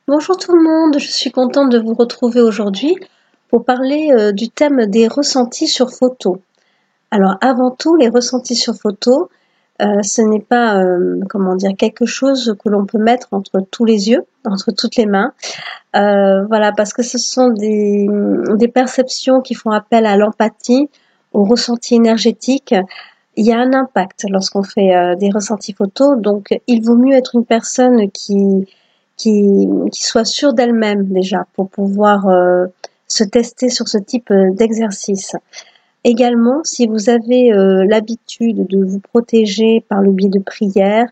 Bonjour tout le monde, je suis contente de vous retrouver aujourd'hui pour parler du thème des ressentis sur photo. Alors avant tout, les ressentis sur photo, ce n'est pas comment dire quelque chose que l'on peut mettre entre tous les yeux, entre toutes les mains. Voilà, parce que ce sont des perceptions qui font appel à l'empathie, au ressenti énergétique. Il y a un impact lorsqu'on fait des ressentis photos, donc il vaut mieux être une personne qui soit sûre d'elle-même déjà pour pouvoir se tester sur ce type d'exercice. Également, si vous avez l'habitude de vous protéger par le biais de prières,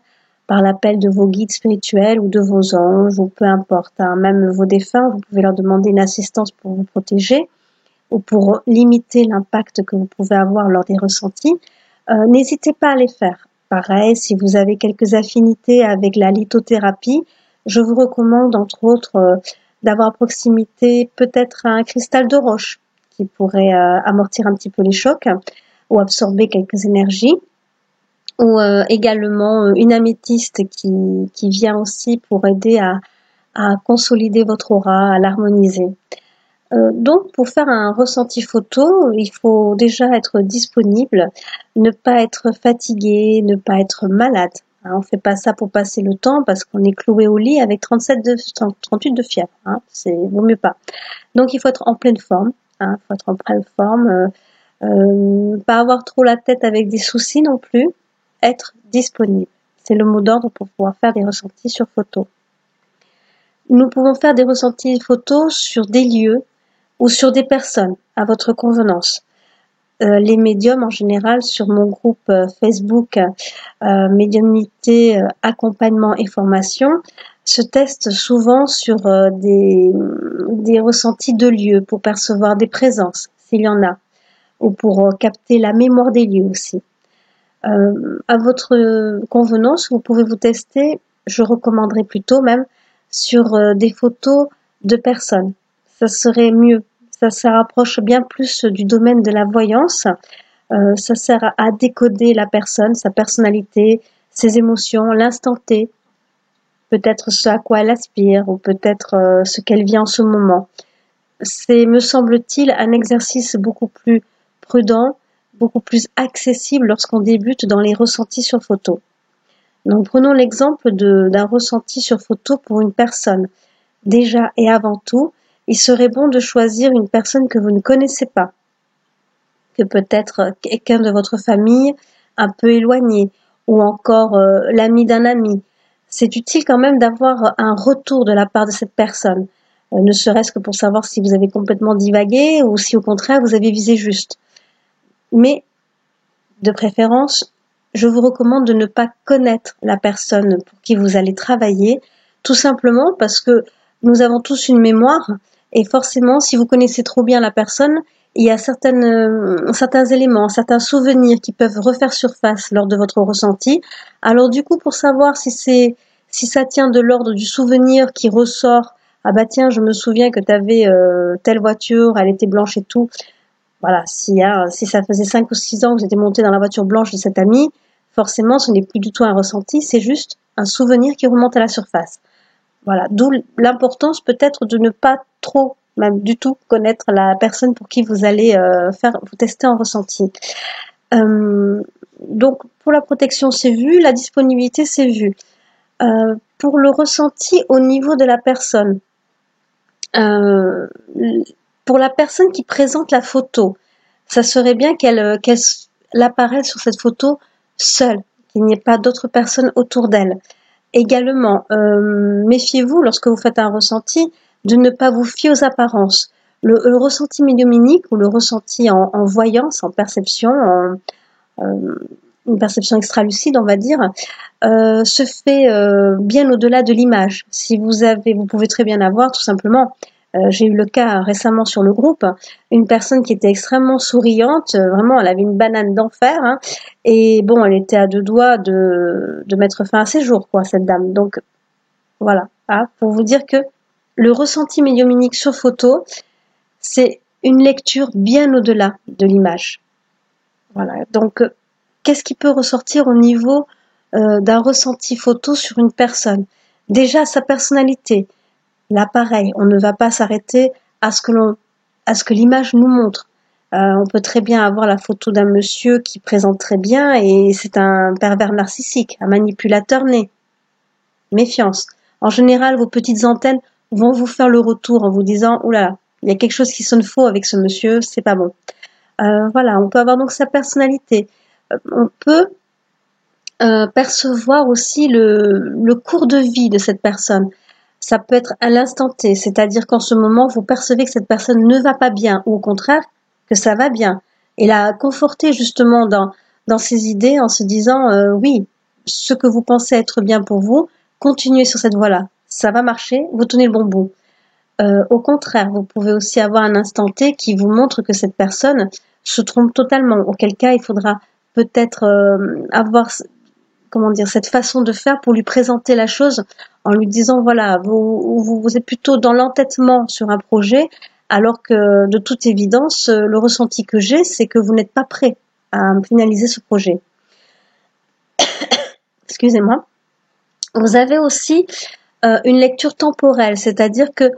par l'appel de vos guides spirituels ou de vos anges, ou peu importe, hein, même vos défunts, vous pouvez leur demander une assistance pour vous protéger ou pour limiter l'impact que vous pouvez avoir lors des ressentis. N'hésitez pas à les faire. Pareil, si vous avez quelques affinités avec la lithothérapie, je vous recommande entre autres d'avoir à proximité peut-être un cristal de roche qui pourrait amortir un petit peu les chocs ou absorber quelques énergies, ou également une améthyste qui vient aussi pour aider à consolider votre aura, à l'harmoniser. Donc, pour faire un ressenti photo, il faut déjà être disponible, ne pas être fatigué, ne pas être malade. Hein, on fait pas ça pour passer le temps parce qu'on est cloué au lit avec 38 de fièvre. Hein, vaut mieux pas. Donc, il faut être en pleine forme. Hein, faut être en pleine forme. Pas avoir trop la tête avec des soucis non plus. Être disponible. C'est le mot d'ordre pour pouvoir faire des ressentis sur photo. Nous pouvons faire des ressentis photos sur des lieux ou sur des personnes à votre convenance. Les médiums en général sur mon groupe Facebook médiumnité, accompagnement et formation se testent souvent sur des ressentis de lieux pour percevoir des présences s'il y en a, ou pour capter la mémoire des lieux aussi. À votre convenance, vous pouvez vous tester, je recommanderais plutôt même sur des photos de personnes. Ça serait mieux. Ça rapproche bien plus du domaine de la voyance. Ça sert à décoder la personne, sa personnalité, ses émotions, l'instant T, peut-être ce à quoi elle aspire ou peut-être ce qu'elle vit en ce moment. C'est, me semble-t-il, un exercice beaucoup plus prudent, beaucoup plus accessible lorsqu'on débute dans les ressentis sur photo. Donc prenons l'exemple d'un ressenti sur photo pour une personne. Déjà et avant tout, il serait bon de choisir une personne que vous ne connaissez pas, que peut-être quelqu'un de votre famille un peu éloigné, ou encore l'ami d'un ami. C'est utile quand même d'avoir un retour de la part de cette personne, ne serait-ce que pour savoir si vous avez complètement divagué ou si au contraire vous avez visé juste. Mais de préférence, je vous recommande de ne pas connaître la personne pour qui vous allez travailler, tout simplement parce que nous avons tous une mémoire et forcément, si vous connaissez trop bien la personne, il y a certains éléments, certains souvenirs qui peuvent refaire surface lors de votre ressenti. Alors du coup, pour savoir si ça tient de l'ordre du souvenir qui ressort, ah bah tiens, je me souviens que tu avais telle voiture, elle était blanche et tout. Voilà, si ça faisait 5 ou 6 ans que j'étais montée dans la voiture blanche de cet ami, forcément, ce n'est plus du tout un ressenti, c'est juste un souvenir qui remonte à la surface. Voilà, d'où l'importance peut-être de ne pas trop, même du tout, connaître la personne pour qui vous allez vous tester en ressenti. Euh, donc, pour la protection, c'est vu, la disponibilité, c'est vu. Pour le ressenti au niveau de la personne, euh, pour la personne qui présente la photo, ça serait bien qu'elle apparaisse sur cette photo seule, qu'il n'y ait pas d'autres personnes autour d'elle. Également, méfiez-vous lorsque vous faites un ressenti de ne pas vous fier aux apparences. Le ressenti médiumnique ou le ressenti en voyance, en perception, une perception extra-lucide, on va dire, se fait bien au-delà de l'image. Si vous pouvez très bien avoir tout simplement. J'ai eu le cas récemment sur le groupe, une personne qui était extrêmement souriante, vraiment, elle avait une banane d'enfer, hein, et bon, elle était à 2 doigts de mettre fin à ses jours, quoi, cette dame. Donc voilà, hein, pour vous dire que le ressenti médiumnique sur photo, c'est une lecture bien au-delà de l'image. Voilà. Donc, qu'est-ce qui peut ressortir au niveau d'un ressenti photo sur une personne? Déjà, sa personnalité. Là, pareil, on ne va pas s'arrêter à ce que l'image nous montre. On peut très bien avoir la photo d'un monsieur qui présente très bien et c'est un pervers narcissique, un manipulateur né. Méfiance. En général, vos petites antennes vont vous faire le retour en vous disant « Ouh là là, il y a quelque chose qui sonne faux avec ce monsieur, c'est pas bon ». Voilà, on peut avoir donc sa personnalité. On peut percevoir aussi le cours de vie de cette personne. Ça peut être à l'instant T, c'est-à-dire qu'en ce moment, vous percevez que cette personne ne va pas bien, ou au contraire, que ça va bien. Et la conforter justement dans ses idées en se disant oui, ce que vous pensez être bien pour vous, continuez sur cette voie-là. Ça va marcher, vous tenez le bon bout. Au contraire, vous pouvez aussi avoir un instant T qui vous montre que cette personne se trompe totalement, auquel cas il faudra peut-être avoir cette façon de faire pour lui présenter la chose en lui disant voilà, vous êtes plutôt dans l'entêtement sur un projet, alors que de toute évidence, le ressenti que j'ai, c'est que vous n'êtes pas prêt à finaliser ce projet. Excusez-moi. Vous avez aussi une lecture temporelle, c'est-à-dire que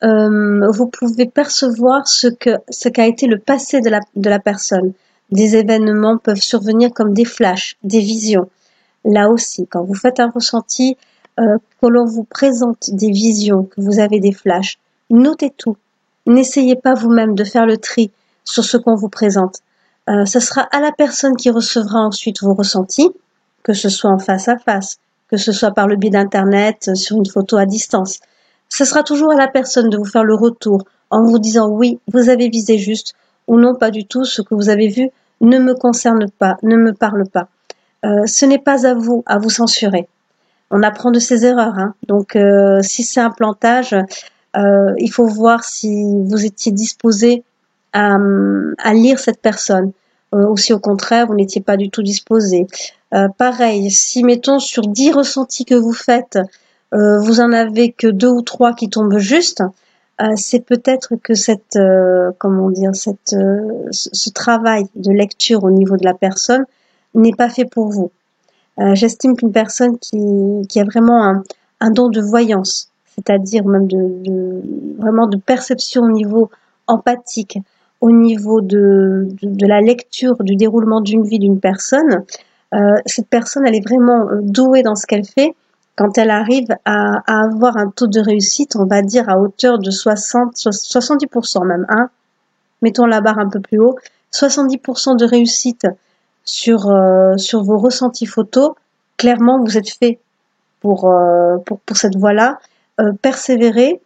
vous pouvez percevoir ce qu'a été le passé de la personne. Des événements peuvent survenir comme des flashs, des visions. Là aussi, quand vous faites un ressenti, que l'on vous présente des visions, que vous avez des flashs, notez tout. N'essayez pas vous-même de faire le tri sur ce qu'on vous présente. Ce sera à la personne qui recevra ensuite vos ressentis, que ce soit en face à face, que ce soit par le biais d'Internet, sur une photo à distance. Ce sera toujours à la personne de vous faire le retour en vous disant oui, vous avez visé juste, ou non, pas du tout, ce que vous avez vu ne me concerne pas, ne me parle pas. Ce n'est pas à vous censurer. On apprend de ses erreurs, hein. Donc si c'est un plantage, il faut voir si vous étiez disposé à lire cette personne, ou si au contraire vous n'étiez pas du tout disposé. Pareil, si mettons sur 10 ressentis que vous faites, vous en avez que 2 ou 3 qui tombent juste, c'est peut-être que ce travail de lecture au niveau de la personne n'est pas fait pour vous. J'estime qu'une personne qui a vraiment un don de voyance, c'est-à-dire même vraiment de perception au niveau empathique, au niveau de la lecture du déroulement d'une vie d'une personne, cette personne, elle est vraiment douée dans ce qu'elle fait quand elle arrive à avoir un taux de réussite, on va dire à hauteur de 70% même, hein. Mettons la barre un peu plus haut, 70% de réussite sur vos ressentis photos. Clairement, vous êtes fait pour cette voie-là. Persévérez,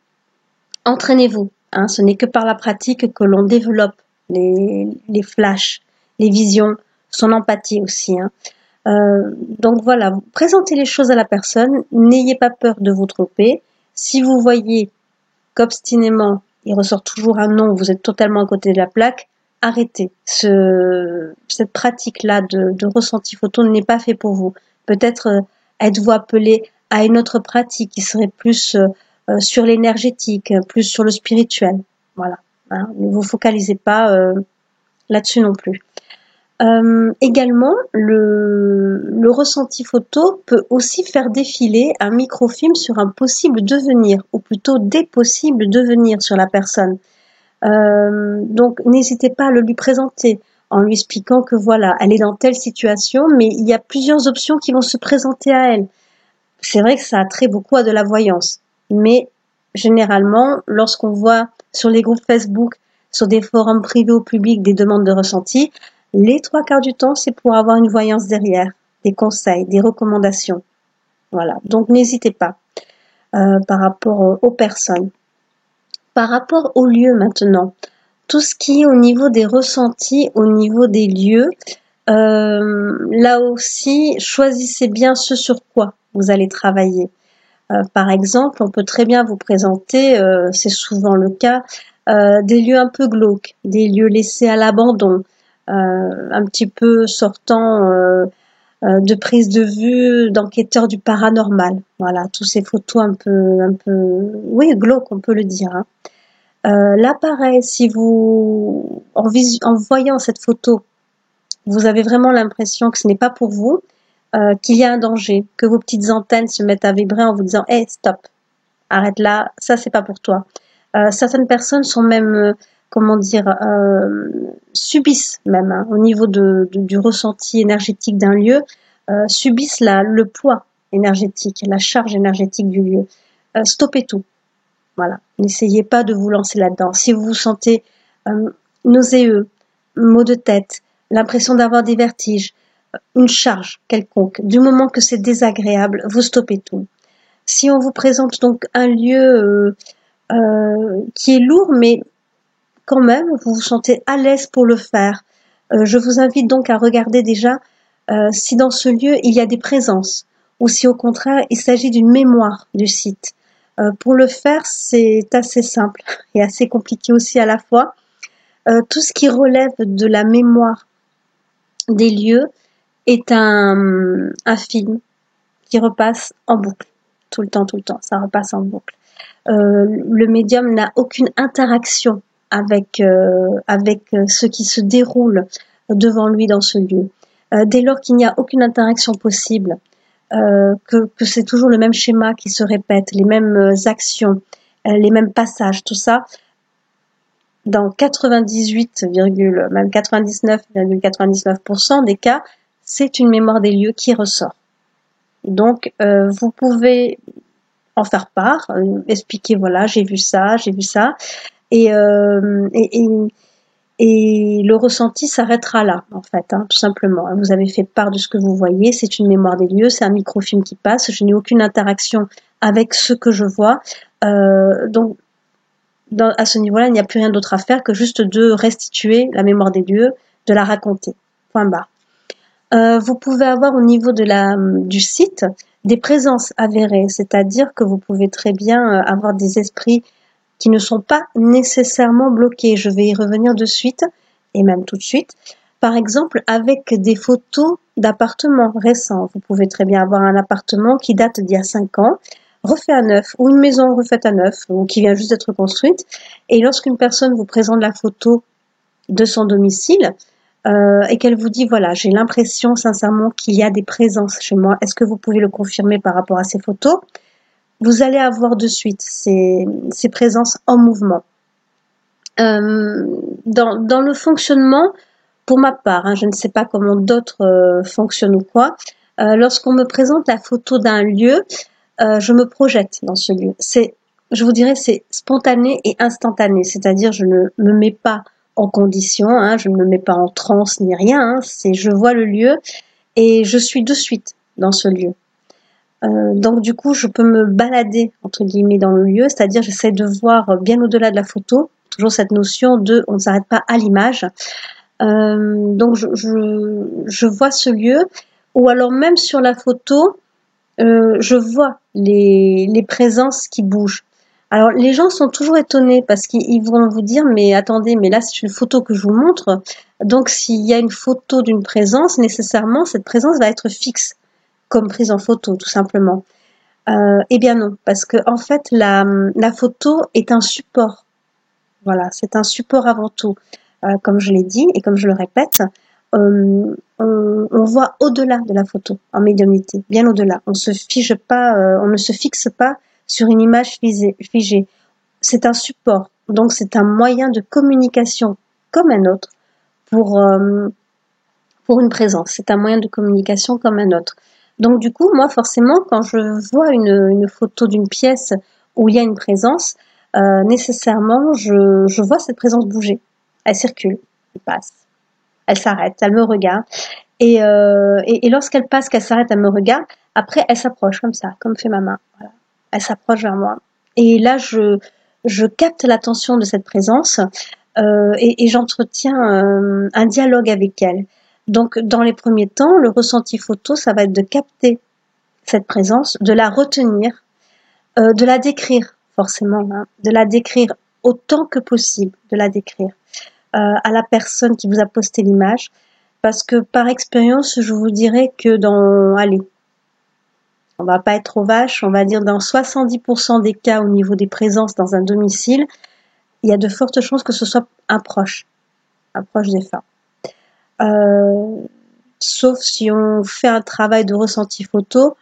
entraînez-vous, hein. Ce n'est que par la pratique que l'on développe les flashs, les visions, son empathie aussi, hein. Donc voilà, présentez les choses à la personne, n'ayez pas peur de vous tromper. Si vous voyez qu'obstinément il ressort toujours un non, vous êtes totalement à côté de la plaque, arrêtez. Cette pratique-là de ressenti photo n'est pas fait pour vous. Peut-être êtes-vous appelé à une autre pratique qui serait plus sur l'énergétique, plus sur le spirituel. Voilà, hein, ne vous focalisez pas là-dessus non plus. Également, le ressenti photo peut aussi faire défiler un microfilm sur un possible devenir, ou plutôt des possibles devenirs sur la personne. Donc, n'hésitez pas à le lui présenter en lui expliquant que voilà, elle est dans telle situation, mais il y a plusieurs options qui vont se présenter à elle. C'est vrai que ça a trait beaucoup à de la voyance, mais généralement, lorsqu'on voit sur les groupes Facebook, sur des forums privés ou publics des demandes de ressenti, les 3/4 du temps, c'est pour avoir une voyance derrière, des conseils, des recommandations. Voilà, donc n'hésitez pas par rapport aux personnes. Par rapport aux lieux maintenant, tout ce qui est au niveau des ressentis, au niveau des lieux, là aussi, choisissez bien ce sur quoi vous allez travailler. Par exemple, on peut très bien vous présenter, c'est souvent le cas, des lieux un peu glauques, des lieux laissés à l'abandon, un petit peu sortant de prise de vue d'enquêteurs du paranormal. Voilà, tous ces photos un peu, oui, glauques, on peut le dire, hein. Là, pareil, si vous, en voyant cette photo, vous avez vraiment l'impression que ce n'est pas pour vous, qu'il y a un danger, que vos petites antennes se mettent à vibrer en vous disant « Hey, stop !» arrête là, ça c'est pas pour toi. Certaines personnes sont même, comment dire, subissent même, hein, au niveau du ressenti énergétique d'un lieu, subissent le poids énergétique, la charge énergétique du lieu. Stoppez tout. Voilà. N'essayez pas de vous lancer là-dedans. Si vous vous sentez nauséeux, maux de tête, l'impression d'avoir des vertiges, une charge quelconque, du moment que c'est désagréable, vous stoppez tout. Si on vous présente donc un lieu qui est lourd, mais quand même, vous vous sentez à l'aise pour le faire, je vous invite donc à regarder déjà si dans ce lieu il y a des présences, ou si au contraire il s'agit d'une mémoire du site. Pour le faire, c'est assez simple et assez compliqué aussi à la fois. Tout ce qui relève de la mémoire des lieux est un film qui repasse en boucle, tout le temps, ça repasse en boucle. Le médium n'a aucune interaction avec ce qui se déroule devant lui dans ce lieu. Dès lors qu'il n'y a aucune interaction possible, que c'est toujours le même schéma qui se répète, les mêmes actions, les mêmes passages, tout ça, dans 98, même 99,99% des cas, c'est une mémoire des lieux qui ressort. Donc, vous pouvez en faire part, expliquer, voilà, j'ai vu ça, et le ressenti s'arrêtera là, en fait, hein, tout simplement. Vous avez fait part de ce que vous voyez, c'est une mémoire des lieux, c'est un microfilm qui passe, je n'ai aucune interaction avec ce que je vois, donc à ce niveau-là, il n'y a plus rien d'autre à faire que juste de restituer la mémoire des lieux, de la raconter. Point barre. Vous pouvez avoir au niveau du site des présences avérées, c'est-à-dire que vous pouvez très bien avoir des esprits qui ne sont pas nécessairement bloqués. Je vais y revenir de suite, et même tout de suite. Par exemple, avec des photos d'appartements récents. Vous pouvez très bien avoir un appartement qui date d'il y a 5 ans, refait à neuf, ou une maison refaite à neuf, ou qui vient juste d'être construite. Et lorsqu'une personne vous présente la photo de son domicile, et qu'elle vous dit, voilà, j'ai l'impression sincèrement qu'il y a des présences chez moi, est-ce que vous pouvez le confirmer par rapport à ces photos? Vous allez avoir de suite ces présences en mouvement. Dans le fonctionnement, pour ma part, hein, je ne sais pas comment d'autres fonctionnent ou quoi, lorsqu'on me présente la photo d'un lieu, je me projette dans ce lieu. Je vous dirais, c'est spontané et instantané, c'est-à-dire je ne me mets pas en condition, hein, je ne me mets pas en transe ni rien, hein, je vois le lieu et je suis de suite dans ce lieu. Donc du coup, je peux me balader entre guillemets dans le lieu, c'est-à-dire j'essaie de voir bien au-delà de la photo, toujours cette notion de on ne s'arrête pas à l'image. Donc je vois ce lieu, ou alors même sur la photo, je vois les présences qui bougent. Alors les gens sont toujours étonnés parce qu'ils vont vous dire mais attendez, mais là c'est une photo que je vous montre, donc s'il y a une photo d'une présence, nécessairement cette présence va être fixe comme prise en photo tout simplement. Eh bien non, parce que en fait la photo est un support. Voilà, c'est un support avant tout. Comme je l'ai dit et comme je le répète, on voit au-delà de la photo en médiumnité, bien au-delà. On ne se fixe pas sur une image figée. C'est un support, donc c'est un moyen de communication comme un autre pour une présence. C'est un moyen de communication comme un autre. Donc du coup, moi forcément, quand je vois une photo d'une pièce où il y a une présence, nécessairement, je vois cette présence bouger. Elle circule, elle passe, elle s'arrête, elle me regarde. Et lorsqu'elle passe, qu'elle s'arrête, elle me regarde. Après, elle s'approche comme ça, comme fait ma main. Voilà. Elle s'approche vers moi. Et là, je capte l'attention de cette présence et j'entretiens un dialogue avec elle. Donc, dans les premiers temps, le ressenti photo, ça va être de capter cette présence, de la retenir, de la décrire, forcément, hein, de la décrire autant que possible, de la décrire à la personne qui vous a posté l'image, parce que par expérience, je vous dirais que on va pas être trop vache, on va dire dans 70% des cas au niveau des présences dans un domicile, il y a de fortes chances que ce soit un proche défunt. Sauf si on fait un travail de ressenti photo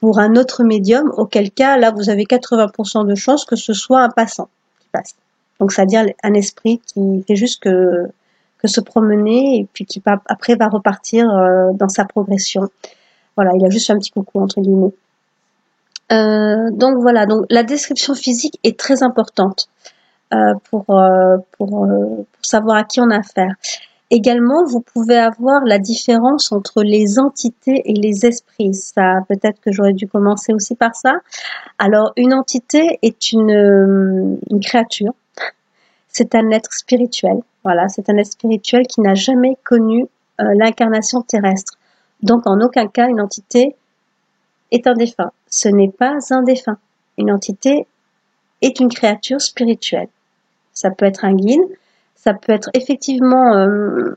pour un autre médium, auquel cas, là, vous avez 80% de chances que ce soit un passant qui passe. Donc, c'est-à-dire un esprit qui fait juste que se promener et puis qui après va repartir dans sa progression. Voilà, il a juste fait un petit coucou, entre guillemets. Donc voilà, donc la description physique est très importante pour savoir à qui on a affaire. Également, vous pouvez avoir la différence entre les entités et les esprits. Ça, peut-être que j'aurais dû commencer aussi par ça. Alors, une entité est une créature. C'est un être spirituel. Voilà, c'est un être spirituel qui n'a jamais connu l'incarnation terrestre. Donc, en aucun cas, une entité est un défunt. Ce n'est pas un défunt. Une entité est une créature spirituelle. Ça peut être un guide, ça peut être effectivement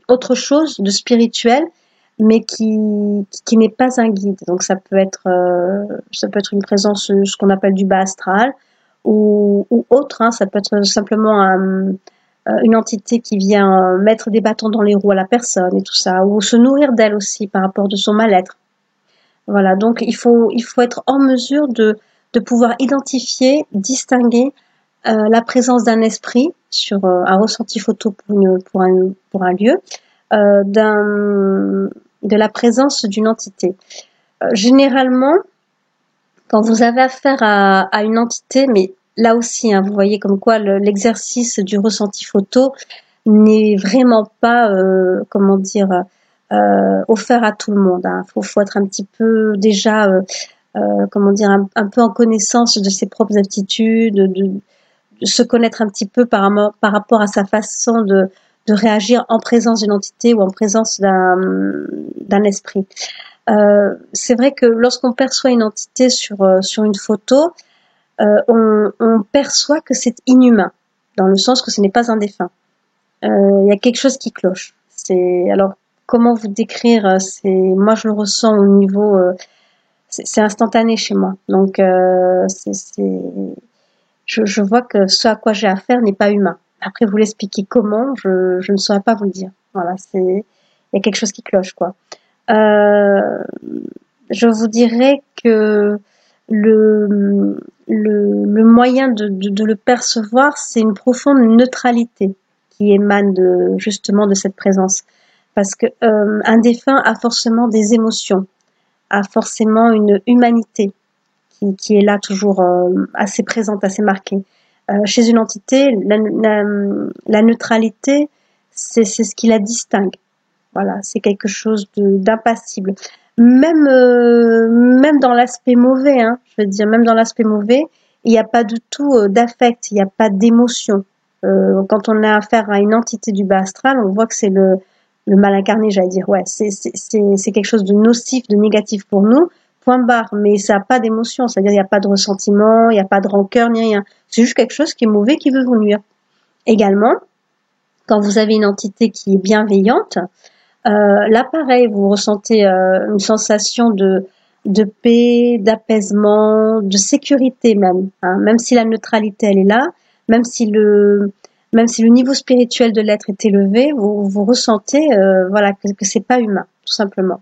autre chose de spirituel, mais qui n'est pas un guide. Donc ça peut être une présence, ce qu'on appelle du bas astral, ou autre. Hein, ça peut être simplement une entité qui vient mettre des bâtons dans les roues à la personne et tout ça, ou se nourrir d'elle aussi par rapport de son mal-être. Voilà, donc il faut être en mesure de pouvoir identifier, distinguer la présence d'un esprit sur un ressenti photo pour un lieu, de la présence d'une entité. Généralement, quand vous avez affaire à une entité, mais là aussi, hein, vous voyez comme quoi l'exercice du ressenti photo n'est vraiment pas, offert à tout le monde. Hein. Faut être un petit peu déjà, un peu en connaissance de ses propres aptitudes, de se connaître un petit peu par rapport à sa façon de réagir en présence d'une entité ou en présence d'un esprit. C'est vrai que lorsqu'on perçoit une entité sur une photo, on perçoit que c'est inhumain, dans le sens que ce n'est pas un défunt. Il y a quelque chose qui cloche. Alors comment vous décrire? Moi je le ressens au niveau, c'est instantané chez moi. Donc je vois que ce à quoi j'ai affaire n'est pas humain. Après, vous l'expliquer comment, je ne saurais pas vous le dire. Voilà, il y a quelque chose qui cloche, quoi. Je vous dirais que le moyen de le percevoir, c'est une profonde neutralité qui émane justement de cette présence. Parce que un défunt a forcément des émotions, a forcément une humanité qui est là toujours assez présente, assez marquée. Chez une entité, la neutralité, c'est ce qui la distingue. Voilà, c'est quelque chose d'impassible. Même dans l'aspect mauvais, hein, je veux dire, même dans l'aspect mauvais, il n'y a pas du tout d'affect, il n'y a pas d'émotion. Quand on a affaire à une entité du bas astral, on voit que c'est le mal incarné, j'allais dire. Ouais, c'est quelque chose de nocif, de négatif pour nous. Point barre, mais ça n'a pas d'émotion, c'est-à-dire il n'y a pas de ressentiment, il n'y a pas de rancœur, ni rien. C'est juste quelque chose qui est mauvais, qui veut vous nuire. Également, quand vous avez une entité qui est bienveillante, là pareil, vous ressentez une sensation de paix, d'apaisement, de sécurité même. Hein. Même si la neutralité elle est là, même si le niveau spirituel de l'être est élevé, vous ressentez que c'est pas humain, tout simplement.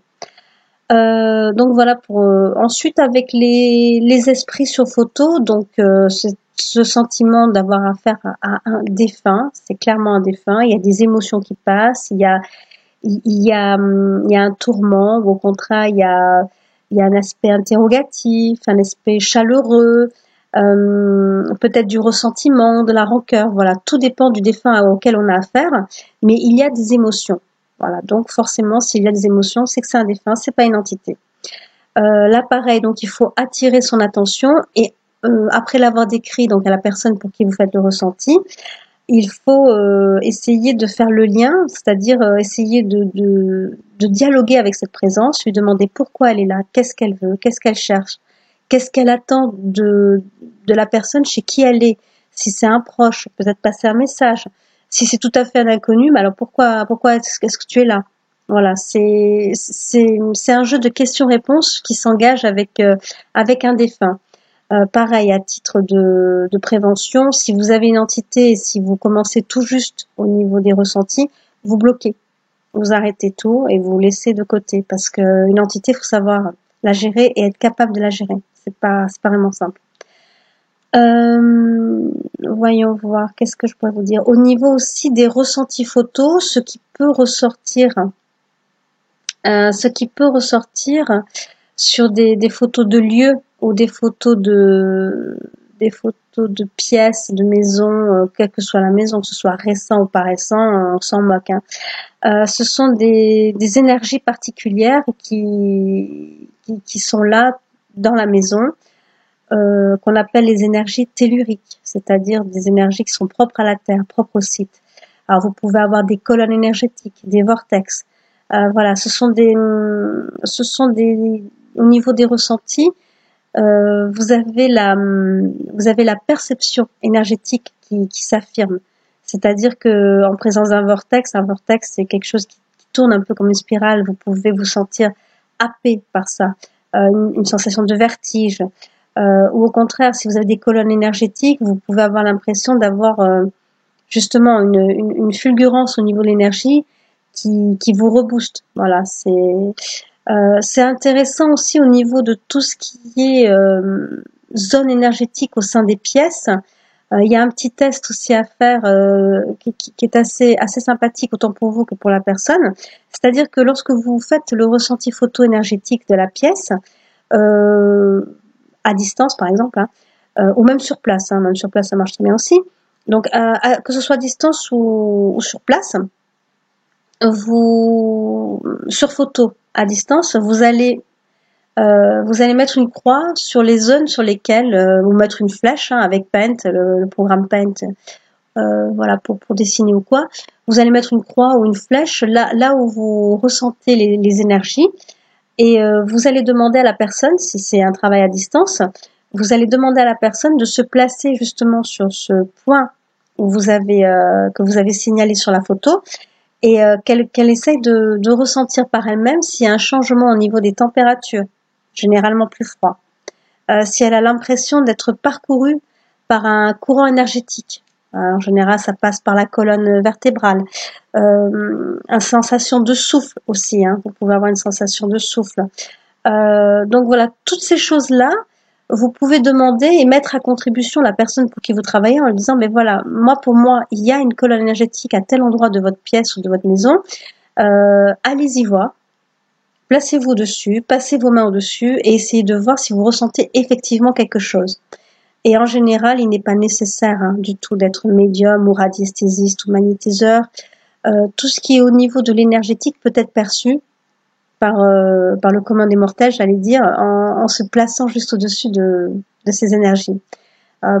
Donc voilà pour ensuite avec les esprits sur photo, donc ce sentiment d'avoir affaire à un défunt, c'est clairement un défunt. Il y a des émotions qui passent, il y a un tourment, ou au contraire il y a un aspect interrogatif, un aspect chaleureux, peut-être du ressentiment, de la rancœur. Voilà, tout dépend du défunt auquel on a affaire, mais il y a des émotions. Voilà, donc forcément, s'il y a des émotions, c'est que c'est un défunt, c'est pas une entité. Là, pareil, donc il faut attirer son attention et après l'avoir décrit donc à la personne pour qui vous faites le ressenti, il faut essayer de faire le lien, c'est-à-dire essayer de dialoguer avec cette présence, lui demander pourquoi elle est là, qu'est-ce qu'elle veut, qu'est-ce qu'elle cherche, qu'est-ce qu'elle attend de la personne chez qui elle est. Si c'est un proche, peut-être passer un message. Si c'est tout à fait un inconnu, mais alors pourquoi est-ce que tu es là? Voilà, c'est un jeu de questions-réponses qui s'engage avec un défunt. Pareil, à titre de prévention, si vous avez une entité et si vous commencez tout juste au niveau des ressentis, vous bloquez, vous arrêtez tout et vous laissez de côté parce que une entité, faut savoir, la gérer et être capable de la gérer. C'est pas vraiment simple. Voyons voir, qu'est-ce que je pourrais vous dire. Au niveau aussi des ressentis photos, ce qui peut ressortir sur des photos de lieux ou des photos de pièces, de maisons, quelle que soit la maison, que ce soit récent ou pas récent, on s'en moque. Hein. Ce sont des énergies particulières qui sont là dans la maison, qu'on appelle les énergies telluriques, c'est-à-dire des énergies qui sont propres à la Terre, propres au site. Alors vous pouvez avoir des colonnes énergétiques, des vortex. Voilà, ce sont des au niveau des ressentis, vous avez la perception énergétique qui s'affirme. C'est-à-dire que en présence d'un vortex, un vortex c'est quelque chose qui tourne un peu comme une spirale. Vous pouvez vous sentir happé par ça, une sensation de vertige. Ou au contraire, si vous avez des colonnes énergétiques, vous pouvez avoir l'impression d'avoir justement une fulgurance au niveau de l'énergie qui vous rebooste. Voilà, c'est intéressant aussi au niveau de tout ce qui est zone énergétique au sein des pièces. Il y a un petit test aussi à faire qui est assez sympathique autant pour vous que pour la personne. C'est-à-dire que lorsque vous faites le ressenti photo-énergétique de la pièce, à distance par exemple, hein, ou même sur place, hein, même sur place ça marche très bien aussi. Donc que ce soit à distance ou sur place, sur photo à distance, vous allez mettre une croix sur les zones sur lesquelles, ou mettre une flèche hein, avec Paint, le programme Paint, voilà pour dessiner ou quoi. Vous allez mettre une croix ou une flèche là où vous ressentez les énergies, et vous allez demander à la personne, si c'est un travail à distance, vous allez demander à la personne de se placer justement sur ce point où que vous avez signalé sur la photo, et qu'elle essaye de ressentir par elle-même s'il y a un changement au niveau des températures, généralement plus froid. Si elle a l'impression d'être parcourue par un courant énergétique, en général ça passe par la colonne vertébrale, une sensation de souffle aussi, hein, vous pouvez avoir une sensation de souffle. Donc voilà, toutes ces choses-là, vous pouvez demander et mettre à contribution la personne pour qui vous travaillez en lui disant, mais voilà, pour moi, il y a une colonne énergétique à tel endroit de votre pièce ou de votre maison, allez-y voir, placez-vous dessus, passez vos mains au-dessus et essayez de voir si vous ressentez effectivement quelque chose. Et en général, il n'est pas nécessaire hein, du tout d'être médium ou radiesthésiste ou magnétiseur. Tout ce qui est au niveau de l'énergétique peut être perçu par le commun des mortels, j'allais dire, en se plaçant juste au-dessus de ces énergies.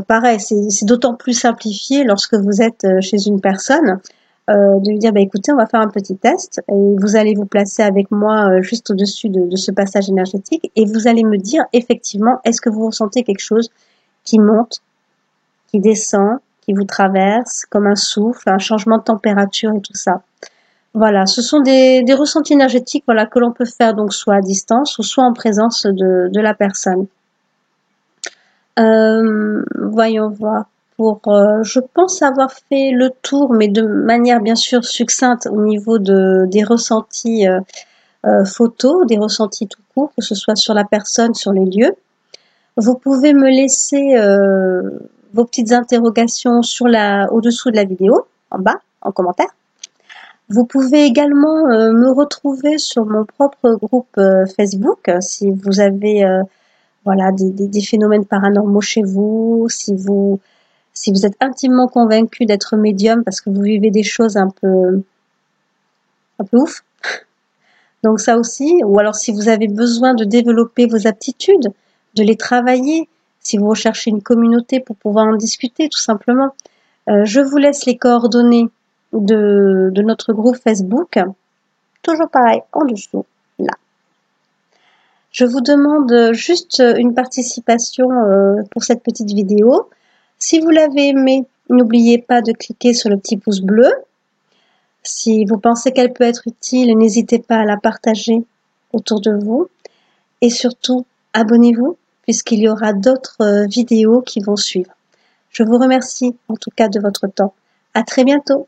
Pareil, c'est d'autant plus simplifié lorsque vous êtes chez une personne, de lui dire, écoutez, on va faire un petit test et vous allez vous placer avec moi juste au-dessus de ce passage énergétique et vous allez me dire effectivement, est-ce que vous ressentez quelque chose qui monte, qui descend, qui vous traverse comme un souffle, un changement de température et tout ça. Voilà, ce sont des ressentis énergétiques voilà, que l'on peut faire donc soit à distance ou soit en présence de la personne. Voyons voir. Je pense avoir fait le tour, mais de manière bien sûr succincte au niveau des ressentis photos, des ressentis tout court, que ce soit sur la personne, sur les lieux. Vous pouvez me laisser vos petites interrogations au-dessous de la vidéo, en bas, en commentaire. Vous pouvez également me retrouver sur mon propre groupe Facebook si vous avez voilà des phénomènes paranormaux chez vous, si vous êtes intimement convaincu d'être médium parce que vous vivez des choses un peu ouf. Donc ça aussi, ou alors si vous avez besoin de développer vos aptitudes, de les travailler, si vous recherchez une communauté pour pouvoir en discuter tout simplement. Je vous laisse les coordonnées de notre groupe Facebook, toujours pareil, en dessous, là. Je vous demande juste une participation pour cette petite vidéo. Si vous l'avez aimée, n'oubliez pas de cliquer sur le petit pouce bleu. Si vous pensez qu'elle peut être utile, n'hésitez pas à la partager autour de vous. Et surtout, abonnez-vous, puisqu'il y aura d'autres vidéos qui vont suivre. Je vous remercie en tout cas de votre temps. À très bientôt.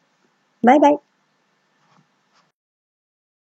Bye bye.